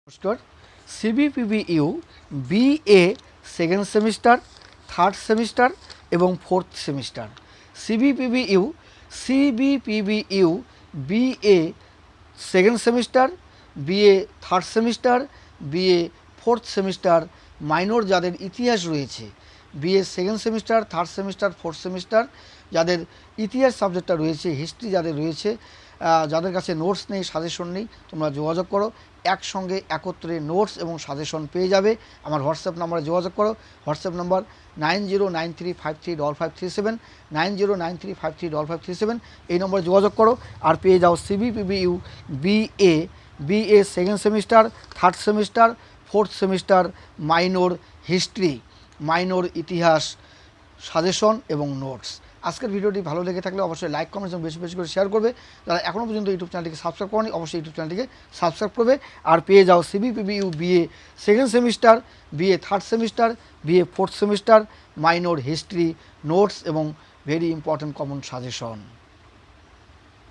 নমস্কার। CBPBU BA second semester, third semester এবং fourth semester. CBPBU BA second semester, BA third semester, BA fourth semester minor যাদের ইতিহাস রয়েছে, BA second semester, third semester, fourth semester যাদের ইতিহাস সাবজেক্টটা রয়েছে, হিস্ট্রি যাদের রয়েছে, যাদের কাছে নোটস নেই, সাজেশন নেই, তোমরা যোগাযোগ করো। একসঙ্গে একত্রে নোটস এবং সাজেশন পেয়ে যাবে। আমার হোয়াটসঅ্যাপ নাম্বারে যোগাযোগ করো। WhatsApp number 9093535537, 9093535537। এই নম্বরে যোগাযোগ করো আর পেয়ে যাও সিবিপিবিইউ BA second semester, third semester, fourth semester minor history, minor ইতিহাস সাজেশন এবং নোটস। আজকের ভিডিওটি ভালো লেগে থাকলে অবশ্যই লাইক, কমেন্ট এবং বেশি বেশি করে শেয়ার করবে। যারা এখনও পর্যন্ত ইউটিউব চ্যানেলটিকে সাবস্ক্রাইব করেনি অবশ্যই ইউটিউব চ্যানেলটিকে সাবস্ক্রাইব করবে। আর পেয়ে যাও সিবিপিবিইউ BA second semester, BA third semester, BA fourth semester minor history, notes এবং ভেরি ইম্পর্ট্যান্ট কমন সাজেশন।